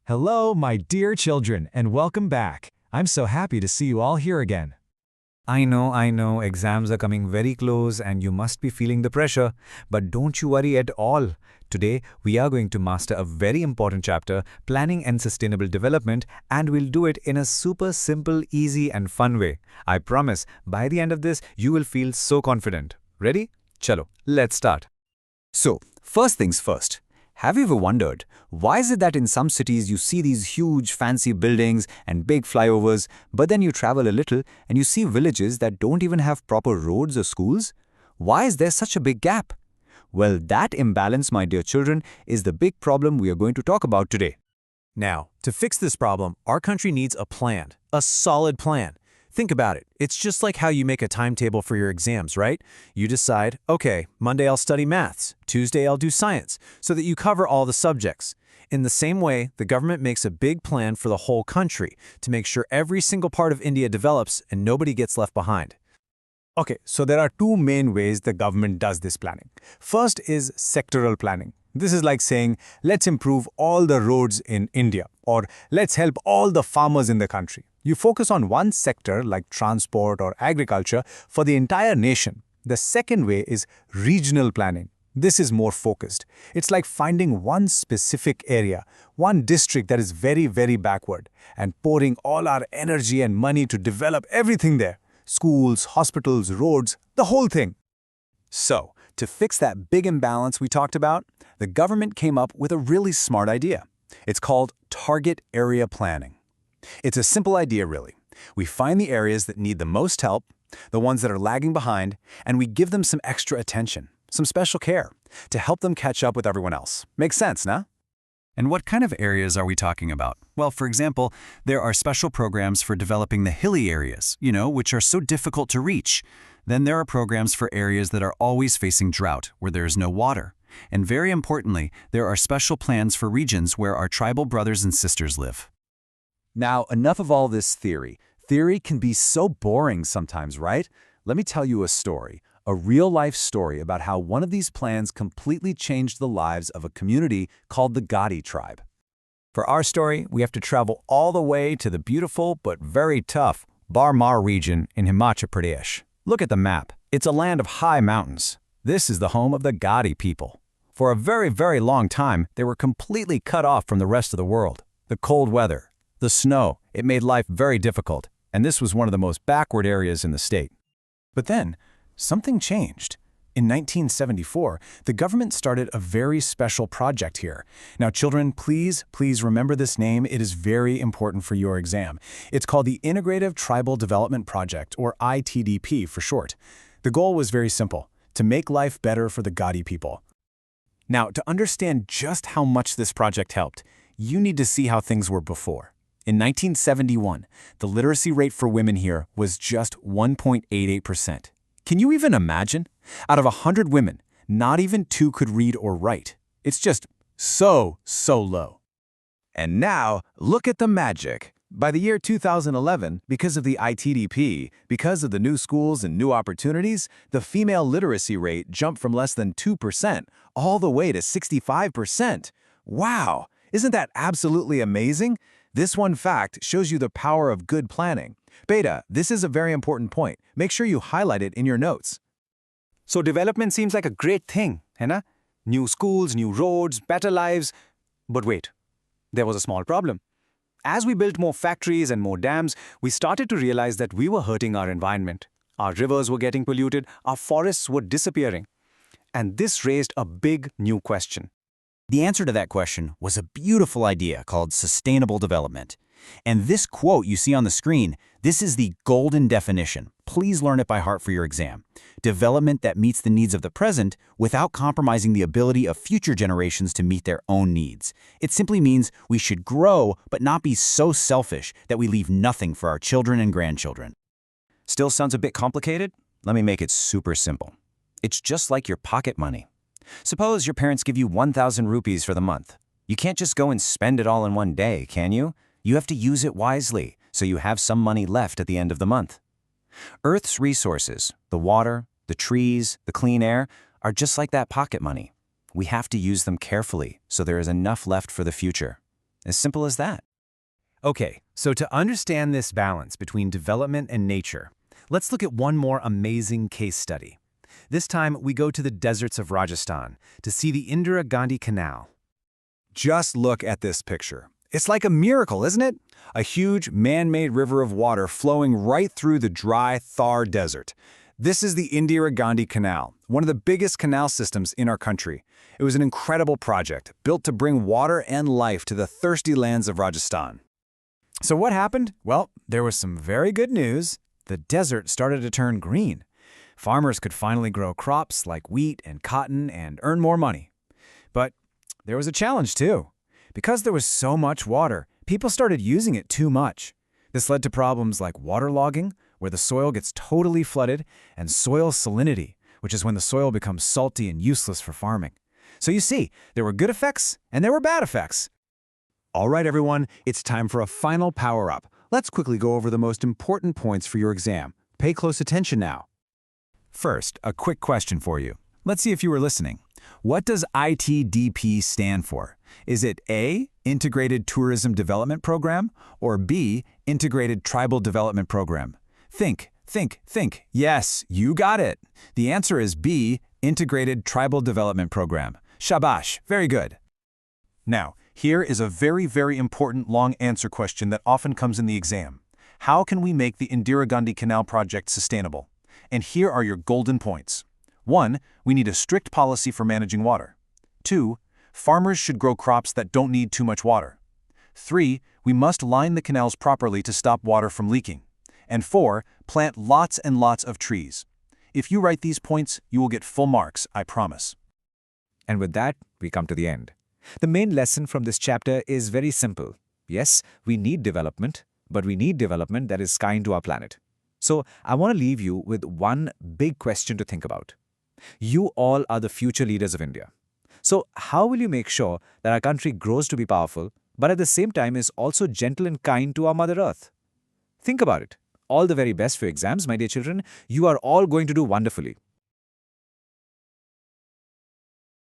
Hello, my dear children, and welcome back. I'm so happy to see you all here again. I know, exams are coming very close and you must be feeling the pressure, but don't you worry at all. Today, we are going to master a very important chapter, Planning and Sustainable Development, and we'll do it in a super simple, easy and fun way. I promise, by the end of this, you will feel so confident. Ready? Chalo, let's start. So, first things first. Have you ever wondered, why is it that in some cities you see these huge fancy buildings and big flyovers, but then you travel a little and you see villages that don't even have proper roads or schools? Why is there such a big gap? Well, that imbalance, my dear children, is the big problem we are going to talk about today. Now, to fix this problem, our country needs a plan, a solid plan. Think about it. It's just like how you make a timetable for your exams, right? You decide, okay, Monday I'll study maths, Tuesday I'll do science, so that you cover all the subjects. In the same way, the government makes a big plan for the whole country to make sure every single part of India develops and nobody gets left behind. Okay, so there are two main ways the government does this planning. First is sectoral planning. This is like saying, let's improve all the roads in India, or let's help all the farmers in the country. You focus on one sector like transport or agriculture for the entire nation. The second way is regional planning. This is more focused. It's like finding one specific area, one district that is very, very backward, and pouring all our energy and money to develop everything there. Schools, hospitals, roads, the whole thing. So, to fix that big imbalance we talked about, the government came up with a really smart idea. It's called target area planning. It's a simple idea, really. We find the areas that need the most help, the ones that are lagging behind, and we give them some extra attention, some special care, to help them catch up with everyone else. Makes sense, nah? And what kind of areas are we talking about? Well, for example, there are special programs for developing the hilly areas, which are so difficult to reach. Then there are programs for areas that are always facing drought, where there is no water. And very importantly, there are special plans for regions where our tribal brothers and sisters live. Now, enough of all this theory. Theory can be so boring sometimes, right? Let me tell you a story, a real-life story about how one of these plans completely changed the lives of a community called the Gaddi tribe. For our story, we have to travel all the way to the beautiful but very tough Bharmour region in Himachal Pradesh. Look at the map. It's a land of high mountains. This is the home of the Gaddi people. For a very, very long time, they were completely cut off from the rest of the world. The cold weather, the snow, it made life very difficult, and this was one of the most backward areas in the state. But then, something changed. In 1974, the government started a very special project here. Now, children, please remember this name. It is very important for your exam. It's called the Integrative Tribal Development Project, or ITDP for short. The goal was very simple, to make life better for the Gaddi people. Now, to understand just how much this project helped, you need to see how things were before. In 1971, the literacy rate for women here was just 1.88%. Can you even imagine? Out of 100 women, not even 2 could read or write. It's just so low. And now, look at the magic. By the year 2011, because of the ITDP, because of the new schools and new opportunities, the female literacy rate jumped from less than 2% all the way to 65%. Wow! Isn't that absolutely amazing? This one fact shows you the power of good planning. Beta, this is a very important point. Make sure you highlight it in your notes. So development seems like a great thing, है ना? New schools, new roads, better lives. But wait, there was a small problem. As we built more factories and more dams, we started to realize that we were hurting our environment. Our rivers were getting polluted, our forests were disappearing. And this raised a big new question. The answer to that question was a beautiful idea called sustainable development. And this quote you see on the screen, this is the golden definition. Please learn it by heart for your exam. Development that meets the needs of the present without compromising the ability of future generations to meet their own needs. It simply means we should grow, but not be so selfish that we leave nothing for our children and grandchildren. Still sounds a bit complicated? Let me make it super simple. It's just like your pocket money. Suppose your parents give you 1,000 rupees for the month. You can't just go and spend it all in one day, can you? You have to use it wisely, so you have some money left at the end of the month. Earth's resources, the water, the trees, the clean air, are just like that pocket money. We have to use them carefully, so there is enough left for the future. As simple as that. Okay, so to understand this balance between development and nature, let's look at one more amazing case study. This time, we go to the deserts of Rajasthan to see the Indira Gandhi Canal. Just look at this picture. It's like a miracle, isn't it? A huge man-made river of water flowing right through the dry Thar Desert. This is the Indira Gandhi Canal, one of the biggest canal systems in our country. It was an incredible project, built to bring water and life to the thirsty lands of Rajasthan. So what happened? Well, there was some very good news. The desert started to turn green. Farmers could finally grow crops like wheat and cotton and earn more money. But there was a challenge too. Because there was so much water, people started using it too much. This led to problems like waterlogging, where the soil gets totally flooded, and soil salinity, which is when the soil becomes salty and useless for farming. So you see, there were good effects and there were bad effects. All right, everyone, it's time for a final power-up. Let's quickly go over the most important points for your exam. Pay close attention now. First, a quick question for you. Let's see if you were listening. What does ITDP stand for? Is it A, Integrated Tourism Development Program, or B, Integrated Tribal Development Program? Think, think, think. Yes, you got it. The answer is B, Integrated Tribal Development Program. Shabash, very good. Now, here is a very, very important long answer question that often comes in the exam. How can we make the Indira Gandhi Canal project sustainable? And here are your golden points. 1. We need a strict policy for managing water. 2. Farmers should grow crops that don't need too much water. 3. We must line the canals properly to stop water from leaking. And 4. Plant lots and lots of trees. If you write these points, you will get full marks, I promise. And with that, we come to the end. The main lesson from this chapter is very simple. Yes, we need development, but we need development that is kind to our planet. So I want to leave you with one big question to think about. You all are the future leaders of India. So how will you make sure that our country grows to be powerful, but at the same time is also gentle and kind to our Mother Earth? Think about it. All the very best for exams, my dear children. You are all going to do wonderfully.